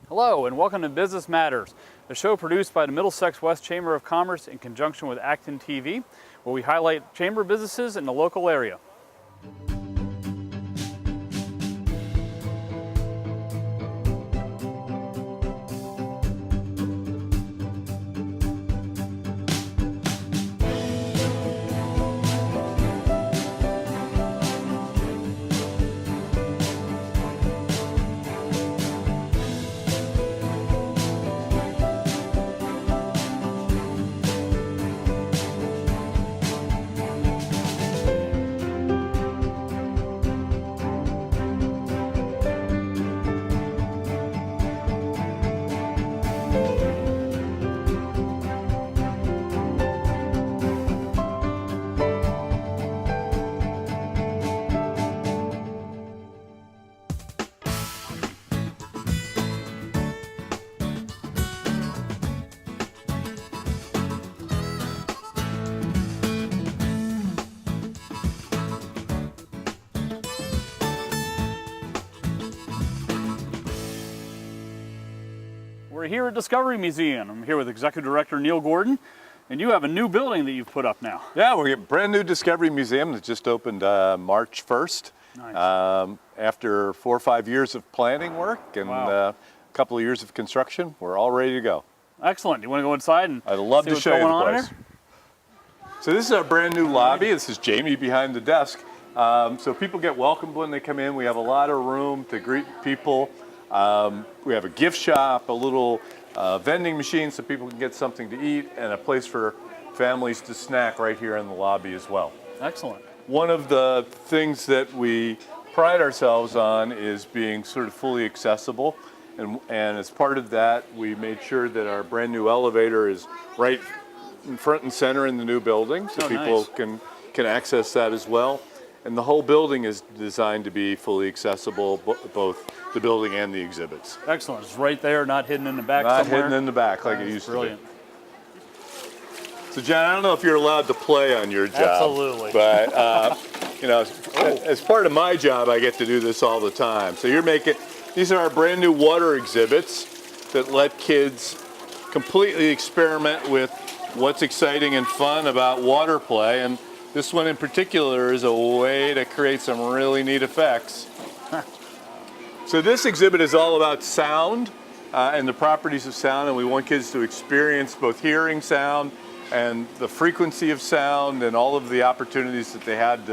Hello and welcome to Business Matters, the show produced by the Middlesex West Chamber of Commerce in conjunction with ActonTV, where we highlight chamber businesses in the local area. We're here at Discovery Museum. I'm here with Executive Director Neil Gordon, and you have a new building that you've put up now. Yeah, we're at a brand new Discovery Museum that just opened March 1st. Nice. After 4 or 5 years of planning work and a couple of years of construction, we're all ready to go. Excellent. You want to go inside and I'd love see to what's show you going the on place. So this is our brand new lobby. This is Jamie behind the desk. So people get welcomed when they come in. We have a lot of room to greet people. We have a gift shop, a little vending machine so people can get something to eat, and a place for families to snack right here in the lobby as well. Excellent. One of the things that we pride ourselves on is being sort of fully accessible, and as part of that we made sure that our brand new elevator is right in front and center in the new building so people can access that as well. And the whole building is designed to be fully accessible, both the building and the exhibits. Excellent. It's right there, not hidden in the back Not somewhere. hidden in the back like it used Brilliant. to be. So John, I don't know if you're allowed to play on your job. Absolutely. But, you know, as part of my job, I get to do this all the time. So these are our brand new water exhibits that let kids completely experiment with what's exciting and fun about water play. And this one in particular is a way to create some really neat effects. So this exhibit is all about sound and the properties of sound, and we want kids to experience both hearing sound and the frequency of sound and all of the opportunities that they had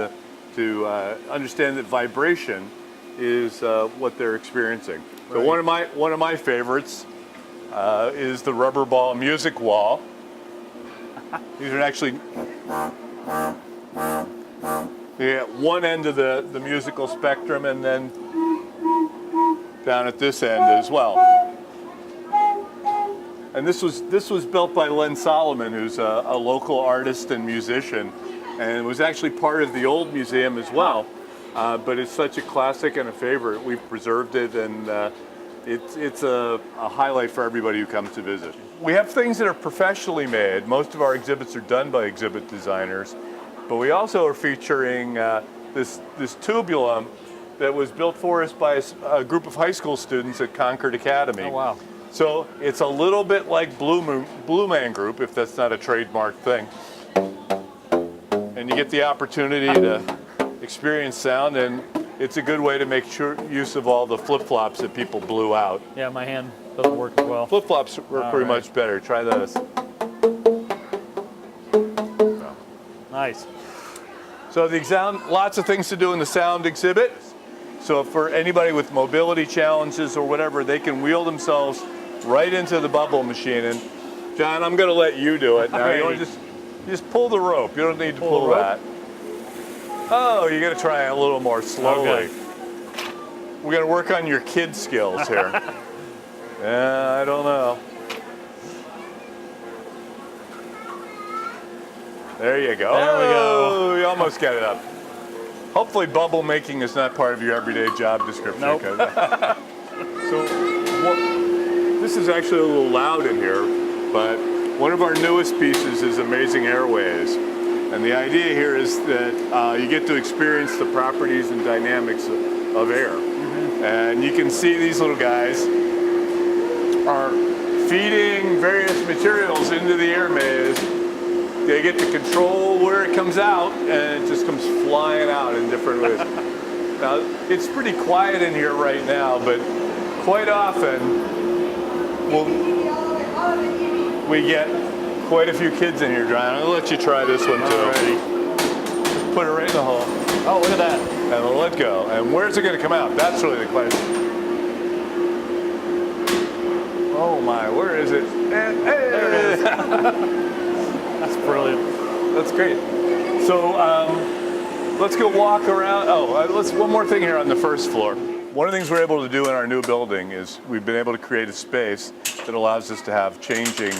to understand that vibration is what they're experiencing. Right. So one of my favorites is the rubber ball music wall. These are actually one end of the musical spectrum, and then down at this end as well. And this was built by Len Solomon, who's a local artist and musician, and it was actually part of the old museum as well. But it's such a classic and a favorite. We've preserved it, and it's a highlight for everybody who comes to visit. We have things that are professionally made. Most of our exhibits are done by exhibit designers, but we also are featuring this tubulum that was built for us by a group of high school students at Concord Academy. Oh, wow. So it's a little bit like Blue Man Group, if that's not a trademark thing. And you get the opportunity to experience sound, and it's a good way to make use of all the flip-flops that people blew out. Yeah, my hand doesn't work as well. Flip-flops work pretty much better. Try those. Nice. So lots of things to do in the sound exhibit. So for anybody with mobility challenges or whatever, they can wheel themselves right into the bubble machine. And John, I'm going to let you do it now. You want to just pull the rope. You don't need to pull that. Oh, you got to try it a little more slowly. Okay. We're going to work on your kid skills here. Yeah, I don't know. There you go. There we go. You almost got it up. Hopefully bubble making is not part of your everyday job description. Nope. So this is actually a little loud in here, but one of our newest pieces is Amazing Airways. And the idea here is that you get to experience the properties and dynamics of air. Mm-hmm. And you can see these little guys are feeding various materials into the air maze. They get to control where it comes out, and it just comes flying out in different ways. Now, it's pretty quiet in here right now, but quite often we get quite a few kids in here drying. I'll let you try this one too. Alrighty. Just put it right in the hole. Oh, look at that. And we'll let go. And where's it going to come out? That's really the question. Oh my, where is it? There it is. That's brilliant. That's great. So let's go walk around. One more thing here on the first floor. One of the things we're able to do in our new building is we've been able to create a space that allows us to have changing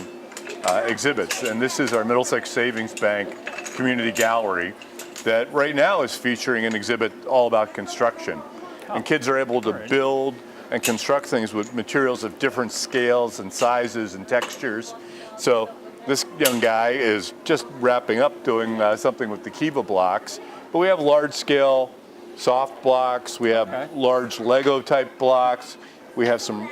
exhibits. And this is our Middlesex Savings Bank Community Gallery that right now is featuring an exhibit all about construction. And kids are able to build and construct things with materials of different scales and sizes and textures. So this young guy is just wrapping up doing something with the Kiva blocks, but we have large scale soft blocks, we have large Lego type blocks, we have some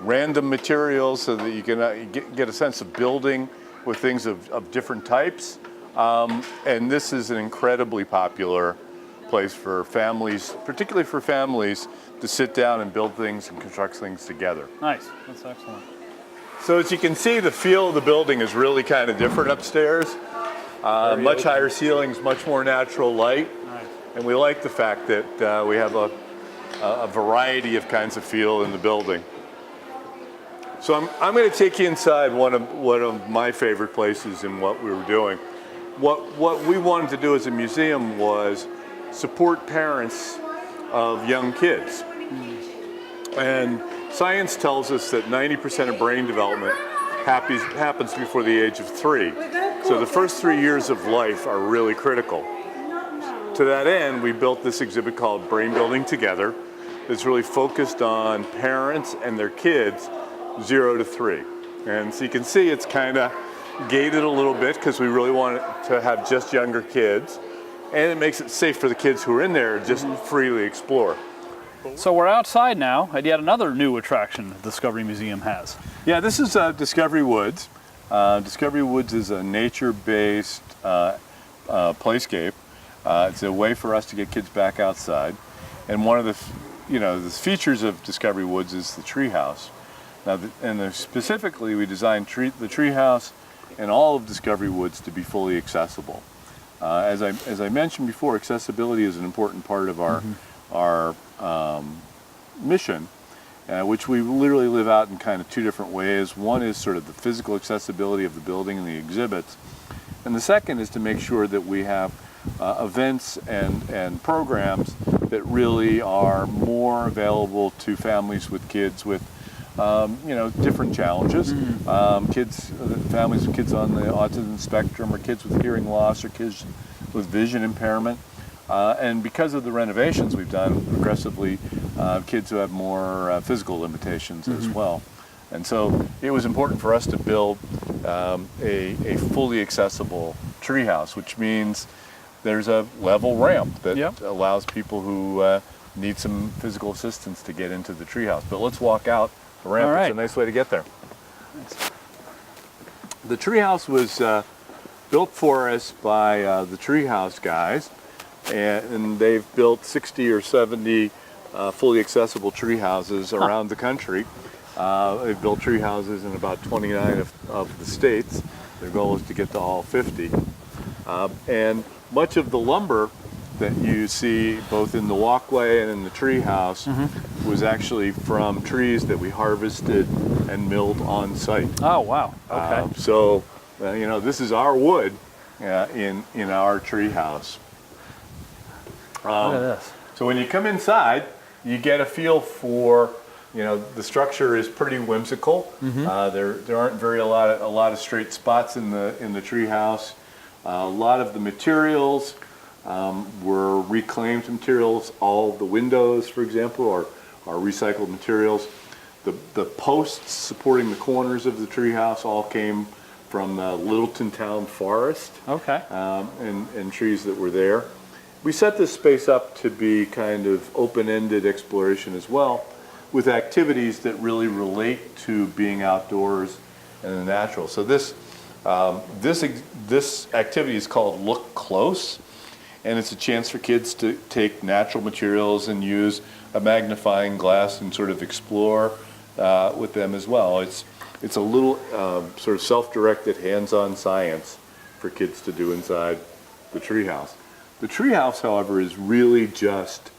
random materials so that you can get a sense of building with things of different types. And this is an incredibly popular place for families, particularly for families, to sit down and build things and construct things together. Nice, that's excellent. So as you can see, the feel of the building is really kind of different upstairs. Much higher ceilings, much more natural light. Nice. And we like the fact that we have a variety of kinds of feel in the building. So I'm going to take you inside one of my favorite places in what we were doing. What we wanted to do as a museum was support parents of young kids. And science tells us that 90% of brain development happens before the age of 3. So the first 3 years of life are really critical. To that end, we built this exhibit called Brain Building Together that's really focused on parents and their kids 0 to 3. And so you can see it's kind of gated a little bit because we really want to have just younger kids. And it makes it safe for the kids who are in there to just freely explore. So we're outside now at yet another new attraction the Discovery Museum has. Yeah, this is Discovery Woods. Discovery Woods is a nature-based playscape. It's a way for us to get kids back outside. And one of the features of Discovery Woods is the treehouse. Now, specifically, we designed the treehouse and all of Discovery Woods to be fully accessible. As I mentioned before, accessibility is an important part of our mission, which we literally live out in kind of two different ways. One is sort of the physical accessibility of the building and the exhibits, and the second is to make sure that we have events and programs that really are more available to families with kids with different challenges. Families with kids on the autism spectrum, or kids with hearing loss, or kids with vision impairment. And because of the renovations we've done progressively, kids who have more physical limitations as well. And so it was important for us to build a fully accessible treehouse, which means there's a level ramp that allows people who need some physical assistance to get into the treehouse. But let's walk out the ramp. It's a nice way to get there. Nice. The treehouse was built for us by the treehouse guys, and they've built 60 or 70 fully accessible tree houses around the country. They've built tree houses in about 29 of the states. Their goal is to get to all 50. And much of the lumber that you see both in the walkway and in the tree house was actually from trees that we harvested and milled on site. Oh, wow. Okay. So, this is our wood in our tree house. Look at this. So when you come inside, you get a feel for, the structure is pretty whimsical. There aren't a lot of straight spots in the tree house. A lot of the materials were reclaimed materials. All of the windows, for example, are recycled materials. The posts supporting the corners of the treehouse all came from the Littleton Town Forest. Okay. And trees that were there. We set this space up to be kind of open-ended exploration as well. with activities that really relate to being outdoors and the natural. So this activity is called Look Close, and it's a chance for kids to take natural materials and use a magnifying glass and sort of explore with them as well. It's a little sort of self-directed, hands-on science for kids to do inside the treehouse. The treehouse, however, is really just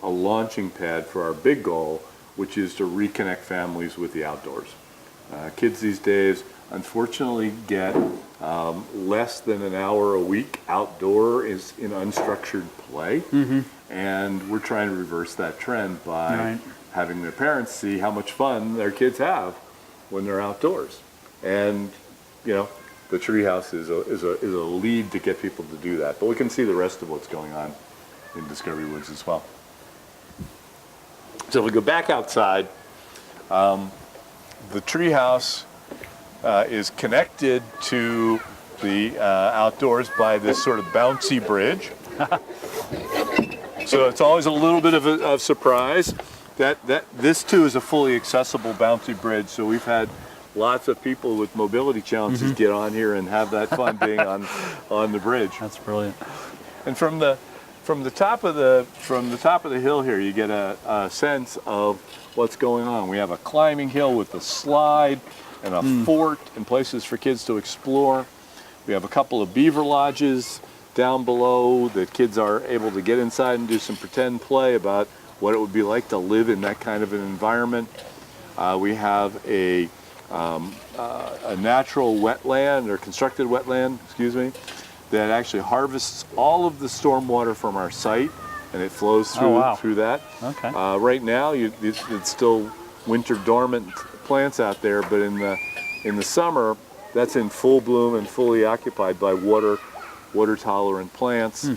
a launching pad for our big goal, which is to reconnect families with the outdoors. Kids these days, unfortunately, get less than an hour a week outdoor in unstructured play, and we're trying to reverse that trend by having their parents see how much fun their kids have when they're outdoors. And you know, the treehouse is a lead to get people to do that. But we can see the rest of what's going on in Discovery Woods as well. So if we go back outside, the treehouse is connected to the outdoors by this sort of bouncy bridge. So it's always a little bit of a surprise. This too is a fully accessible bouncy bridge. So we've had lots of people with mobility challenges get on here and have that fun being on the bridge. That's brilliant. And from the top of the hill here, you get a sense of what's going on. We have a climbing hill with a slide and a fort and places for kids to explore. We have a couple of beaver lodges down below that kids are able to get inside and do some pretend play about what it would be like to live in that kind of an environment. We have a natural wetland, or constructed wetland, excuse me, that actually harvests all of the stormwater from our site, and it flows through that. Okay. Right now, it's still winter dormant plants out there, but in the summer, that's in full bloom and fully occupied by water tolerant plants.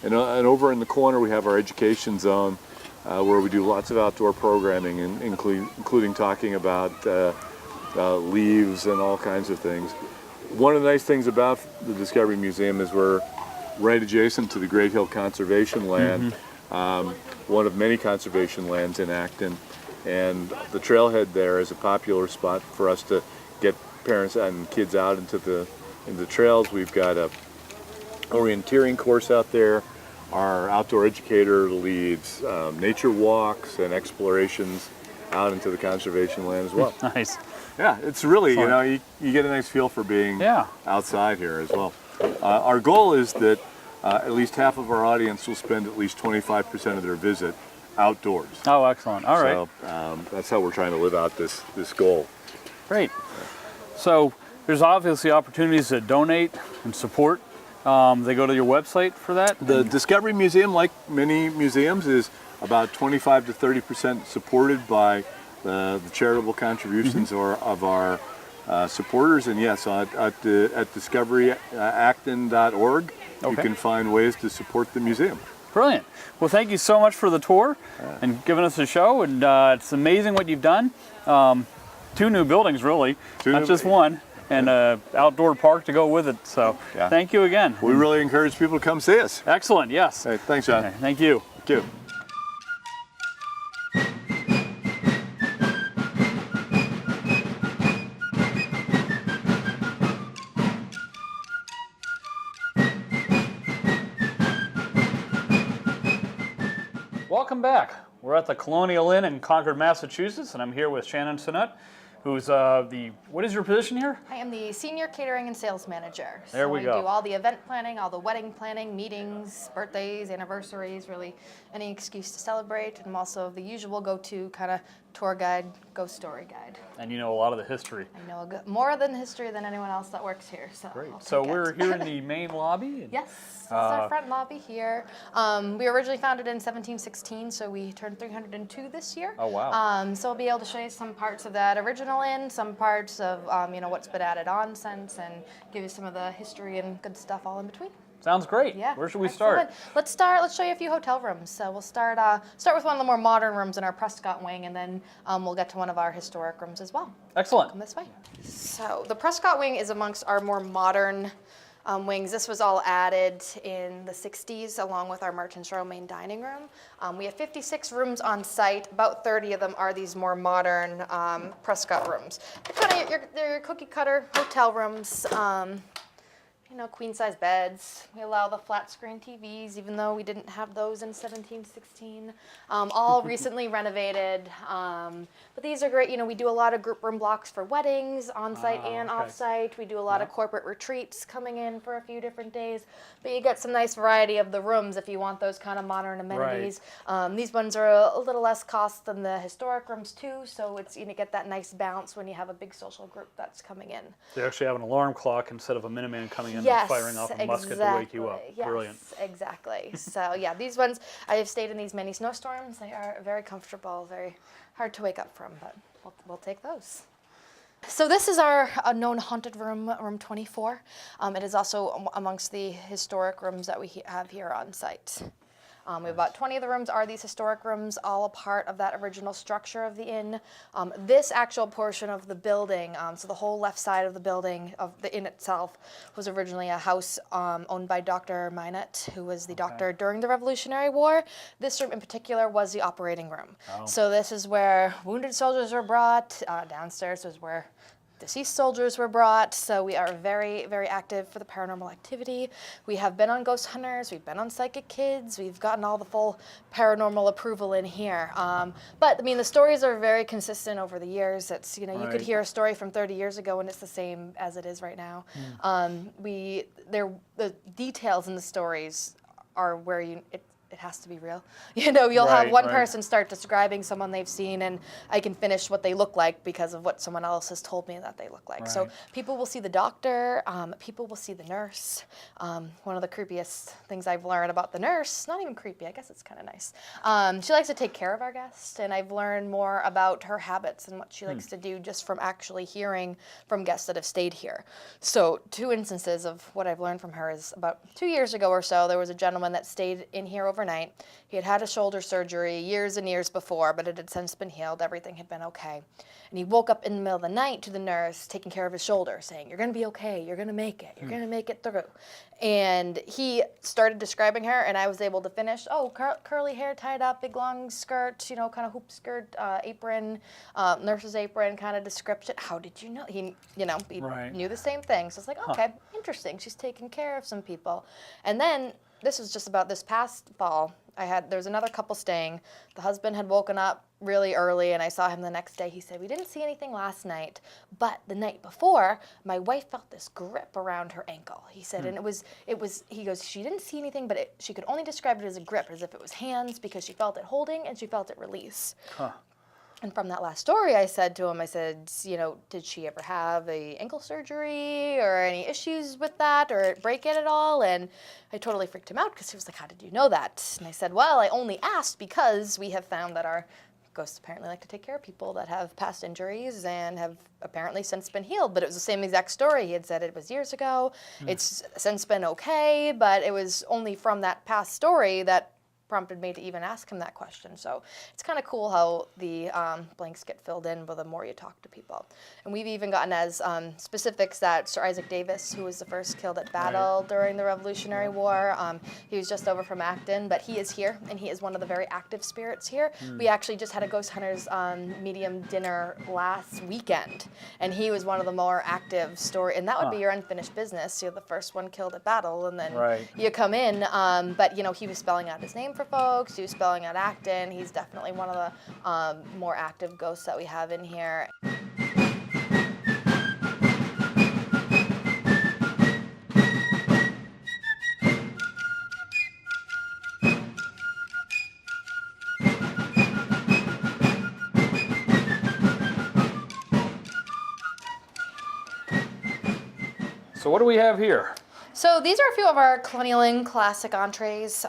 And over in the corner, we have our education zone, where we do lots of outdoor programming, including talking about leaves and all kinds of things. One of the nice things about the Discovery Museum is we're right adjacent to the Great Hill Conservation Land, one of many conservation lands in Acton, and the trailhead there is a popular spot for us to get parents and kids out into the trails. We've got a orienteering course out there. Our outdoor educator leads nature walks and explorations out into the conservation land as well. Nice. Yeah, it's really, you know, you get a nice feel for being outside here as well. Our goal is that at least half of our audience will spend at least 25% of their visit outdoors. Oh, excellent. All right. So that's how we're trying to live out this goal. Great. So there's obviously opportunities to donate and support. They go to your website for that? The Discovery Museum, like many museums, is about 25 to 30% supported by the charitable contributions of our supporters. And yes, at discoveryacton.org, you can find ways to support the museum. Brilliant. Well, thank you so much for the tour and giving us a show. And it's amazing what you've done. 2 new buildings, really, not just one. And an outdoor park to go with it. So thank you again. We really encourage people to come see us. Excellent, yes. Hey, thanks, John. Okay, thank you. Thank you. Welcome back. We're at the Colonial Inn in Concord, Massachusetts, and I'm here with Shannon Sinnott, who's what is your position here? I am the Senior Catering and Sales Manager. There we go. We do all the event planning, all the wedding planning, meetings, birthdays, anniversaries, really any excuse to celebrate. And I'm also the usual go-to kind of tour guide, ghost story guide. And you know a lot of the history. I know more than history than anyone else that works here. So great. I'll So take we're it. here in the main lobby? Yes, this is our front lobby here. We were originally founded in 1716, so we turned 302 this year. Oh, wow. So we'll be able to show you some parts of that original inn, some parts of what's been added on since, and give you some of the history and good stuff all in between. Sounds great. Yeah. Where should we excellent. start? Let's show you a few hotel rooms. So we'll start with one of the more modern rooms in our Prescott wing, and then we'll get to one of our historic rooms as well. Excellent. Come this way. So the Prescott wing is amongst our more modern wings. This was all added in the 60s along with our Merchant's Row main dining room. We have 56 rooms on site. About 30 of them are these more modern Prescott rooms. They're your cookie cutter hotel rooms. You know, queen size beds. We allow the flat screen TVs, even though we didn't have those in 1716. All recently renovated. But these are great. You know, we do a lot of group room blocks for weddings, on-site and off-site. We do a lot of corporate retreats coming in for a few different days. But you get some nice variety of the rooms if you want those kind of modern amenities. Right. These ones are a little less cost than the historic rooms too, so it's, you know, get that nice bounce when you have a big social group that's coming in. They actually have an alarm clock instead of a Minuteman coming in. Yes, Firing off a musket to wake you up. Yes, brilliant. Exactly. So yeah, these ones, I have stayed in these many snowstorms. They are very comfortable, very hard to wake up from, but we'll take those. So this is our known haunted room, room 24. It is also amongst the historic rooms that we have here on site. We have about 20 of the rooms are these historic rooms, all a part of that original structure of the inn. This actual portion of the building, so the whole left side of the building, of the inn itself, was originally a house owned by Dr. Minot, who was the doctor during the Revolutionary War. This room in particular was the operating room. Oh. So this is where wounded soldiers were brought. Downstairs was where deceased soldiers were brought, so we are very, very active for the paranormal activity. We have been on ghost hunters, we've been on psychic kids, we've gotten all the full paranormal approval in here. But I mean, the stories are very consistent over the years. It's, you know, you could hear a story from 30 years ago and it's the same as it is right now. The details in the stories are where it has to be real. You know, you'll have one person start describing someone they've seen and I can finish what they look like because of what someone else has told me that they look like. Right. So people will see the doctor, people will see the nurse. One of the creepiest things I've learned about the nurse, not even creepy, I guess it's kind of nice. She likes to take care of our guests, and I've learned more about her habits and what she likes to do just from actually hearing from guests that have stayed here. So 2 instances of what I've learned from her is about 2 years ago or so, there was a gentleman that stayed in here overnight. He had had a shoulder surgery years and years before, but it had since been healed. Everything had been okay. And he woke up in the middle of the night to the nurse taking care of his shoulder, saying, "You're going to be okay. You're going to make it. You're going to make it through." And he started describing her, and I was able to finish. Oh, curly hair tied up, big long skirt, you know, kind of hoop skirt, apron, nurse's apron kind of description. How did you know? He knew the same thing. So it's like, okay, interesting. She's taking care of some people. And then this was just about this past fall. There was another couple staying. The husband had woken up really early and I saw him the next day. He said, "We didn't see anything last night, but the night before, my wife felt this grip around her ankle." He said, and he goes, "She didn't see anything, but she could only describe it as a grip, as if it was hands, because she felt it holding and she felt it release." Huh. And from that last story, I said to him, I said, you know, did she ever have a ankle surgery or any issues with that or break it at all? And I totally freaked him out because he was like, "How did you know that?" And I said, "Well, I only asked because we have found that our ghosts apparently like to take care of people that have past injuries and have apparently since been healed." But it was the same exact story. He had said it was years ago. It's since been okay, but it was only from that past story that prompted me to even ask him that question. So it's kind of cool how the blanks get filled in the more you talk to people. And we've even gotten as specifics that Sir Isaac Davis, who was the first killed at battle during the Revolutionary War, he was just over from Acton, but he is here, and he is one of the very active spirits here. We actually just had a Ghost Hunters medium dinner last weekend, and he was one of the more active and that would be your unfinished business. You're the first one killed at battle, and then you come in, but you know, he was spelling out his name for folks. He was spelling out Acton. He's definitely one of the more active ghosts that we have in here. So what do we have here? So these are a few of our Colonial Inn classic entrees.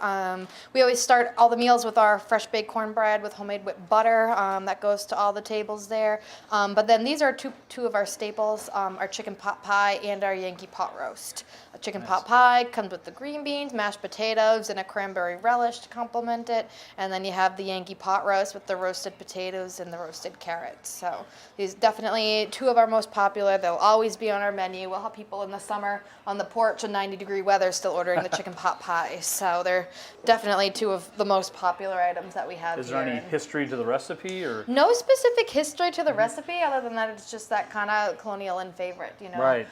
We always start all the meals with our fresh baked cornbread with homemade whipped butter. That goes to all the tables there. But then these are two of our staples, our chicken pot pie and our Yankee pot roast. A chicken pot pie comes with the green beans, mashed potatoes, and a cranberry relish to complement it. And then you have the Yankee pot roast with the roasted potatoes and the roasted carrots. So these definitely 2 of our most popular. They'll always be on our menu. We'll have people in the summer on the porch and 90-degree weather still ordering the chicken pot pie. So they're definitely two of the most popular items that we have here. Is there any history to the recipe, or? No specific history to the recipe, other than that it's just that kind of Colonial Inn favorite, you know. Right.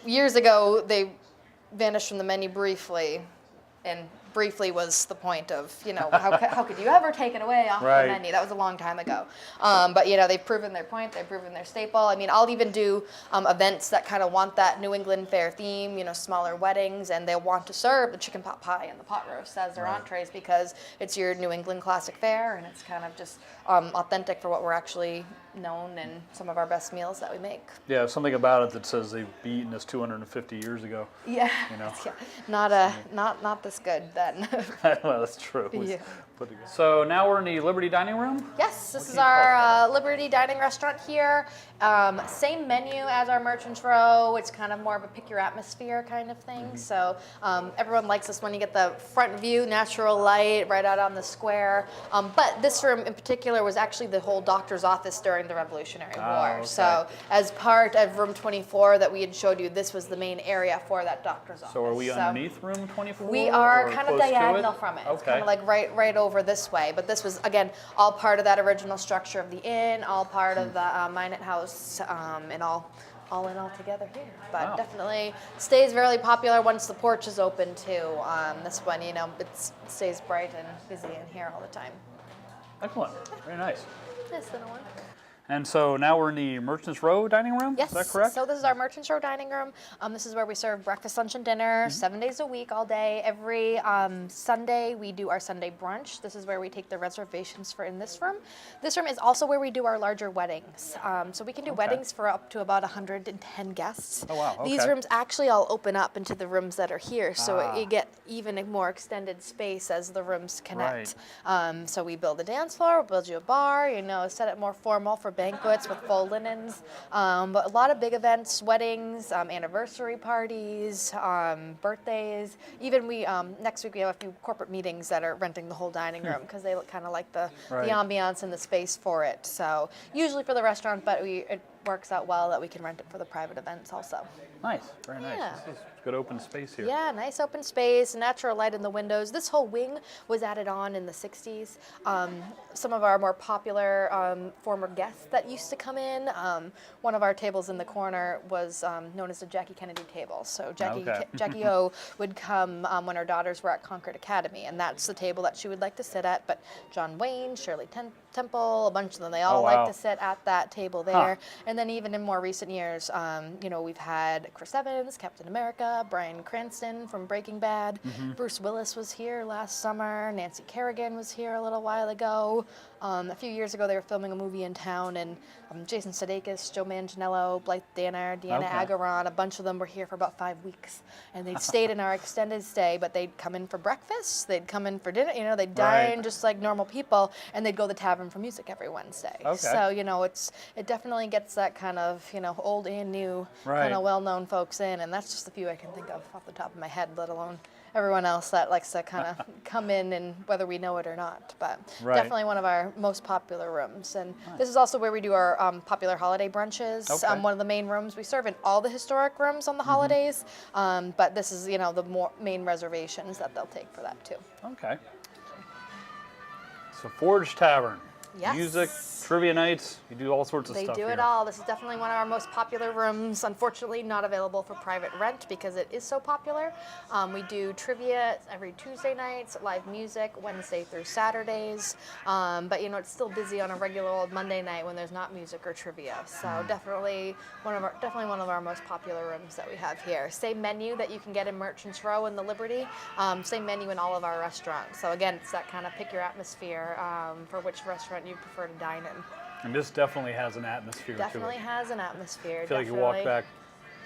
Years ago, they vanished from the menu briefly, and briefly was the point of, you know, how could you ever take it away off the menu? That was a long time ago. But, you know, they've proven their point. They've proven their staple. I mean, I'll even do events that kind of want that New England fare theme, you know, smaller weddings, and they'll want to serve the chicken pot pie and the pot roast as their entrees because it's your New England classic fare, and it's kind of just authentic for what we're actually known and some of our best meals that we make. Yeah, something about it that says they've been eating this 250 years ago. Yeah. You know. Yeah. Not this good then. Well, that's true. Yeah. So now we're in the Liberty Dining Room? Yes, this is our Liberty Dining Restaurant here. Same menu as our Merchants Row. It's kind of more of a pick your atmosphere kind of thing. So everyone likes this when you get the front view, natural light right out on the square. But this room in particular was actually the whole doctor's office during the Revolutionary War. Okay. So as part of room 24 that we had showed you, this was the main area for that doctor's office. So are we underneath room 24? We are kind of diagonal from it. It's Okay. kind of like right over this way. But this was, again, all part of that original structure of the inn, all part of the Minot House, and all in all together here. But definitely stays very popular once the porch is open too. This one, you know, it stays bright and busy in here all the time. Excellent. Very nice. Nice little one. And so now we're in the Merchants Row dining room? Yes. Is that correct? So this is our Merchants Row dining room. This is where we serve breakfast, lunch, and dinner 7 days a week, all day. Every Sunday, we do our Sunday brunch. This is where we take the reservations for in this room. This room is also where we do our larger weddings. So we can do weddings for up to about 110 guests. Oh, wow. Okay. These rooms actually all open up into the rooms that are here. So you get even a more extended space as the rooms connect. So we build a dance floor, we'll build you a bar, you know, set it more formal for banquets with faux linens, but a lot of big events, weddings, anniversary parties, birthdays. Even we next week we have a few corporate meetings that are renting the whole dining room because they kind of like the ambiance and the space for it. So usually for the restaurant, but it works out well that we can rent it for the private events also. Nice, very nice. Yeah. This is good open space here. Yeah, nice open space, natural light in the windows. This whole wing was added on in the 60s. Some of our more popular former guests that used to come in, one of our tables in the corner was known as the Jackie Kennedy table. So Jackie O would come when her daughters were at Concord Academy, and that's the table that she would like to sit at. But John Wayne, Shirley Temple, a bunch of them, they all like to sit at that table there. And then even in more recent years, you know, we've had Chris Evans, Captain America, Bryan Cranston from Breaking Bad, Bruce Willis was here last summer, Nancy Kerrigan was here a little while ago. A few years ago, they were filming a movie in town, and Jason Sudeikis, Joe Manganiello, Blythe Danner, Deanna Agaron, a bunch of them were here for about 5 weeks. And they'd stayed in our extended stay, but they'd come in for breakfast, they'd come in for dinner, you know, they'd dine just like normal people, and they'd go to the tavern for music every Wednesday. So, you know, it definitely gets that kind of, you know, old and new, kind of well-known folks in, and that's just a few I can think of off the top of my head, let alone everyone else that likes to kind of come in, and whether we know it or not. But definitely one of our most popular rooms. And this is also where we do our popular holiday brunches. One of the main rooms. We serve in all the historic rooms on the holidays, but this is, you know, the main reservations that they'll take for that too. Okay. So Forge Tavern. Yes. Music, trivia nights, you do all sorts of stuff They do it all. This is definitely one of our most popular rooms. Unfortunately, not available for private rent because it is so popular. We do trivia every Tuesday nights, live music Wednesday through Saturdays. But you know, it's still busy on a regular old Monday night when there's not music or trivia. So definitely one of our most popular rooms that we have here. Same menu that you can get in Merchants Row in the Liberty. Same menu in all of our restaurants. So again, it's that kind of pick your atmosphere for which restaurant you prefer to dine in. And this definitely has an atmosphere Definitely to it. has an atmosphere. I feel like you walk back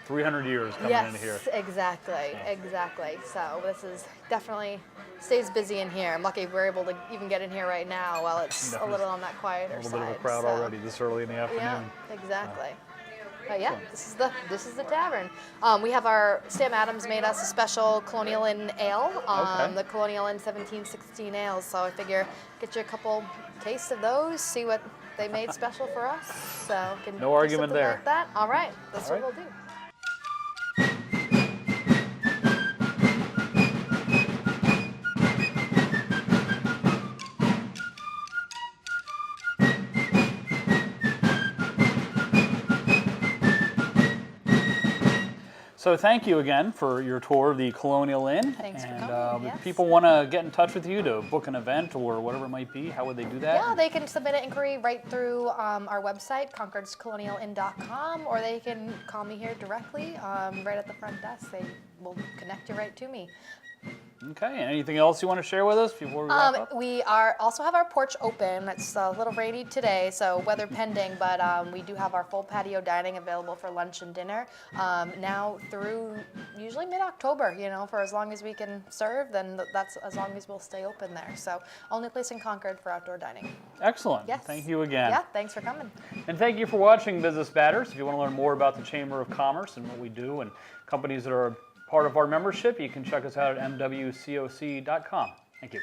300 years coming in here. Yes, exactly. So this is definitely stays busy in here. I'm lucky we're able to even get in here right now while it's a little on that quieter side. A little bit of a crowd already this early in the afternoon. Yeah, exactly. But yeah, this is the tavern. We have Sam Adams made us a special Colonial Inn ale, the Colonial Inn 1716 ales. So I figure get you a couple tastes of those, see what they made special for us. So can no argument there. like that. All right, that's what we'll do. So thank you again for your tour of the Colonial Inn. Thanks for and, coming, If yes. people want to get in touch with you to book an event or whatever it might be, how would they do that? Yeah, they can submit an inquiry right through our website, concordscolonialinn.com, or they can call me here directly right at the front desk. They will connect you right to me. Okay, anything else you want to share with us before we wrap up? We also have our porch open. It's a little rainy today, so weather pending, but we do have our full patio dining available for lunch and dinner now through usually mid-October, for as long as we can serve, then that's as long as we'll stay open there. So only place in Concord for outdoor dining. Excellent. Yes. Thank you again. Yeah, thanks for coming. And thank you for watching Business Matters. If you want to learn more about the Chamber of Commerce and what we do and companies that are part of our membership, you can check us out at mwcoc.com. Thank you.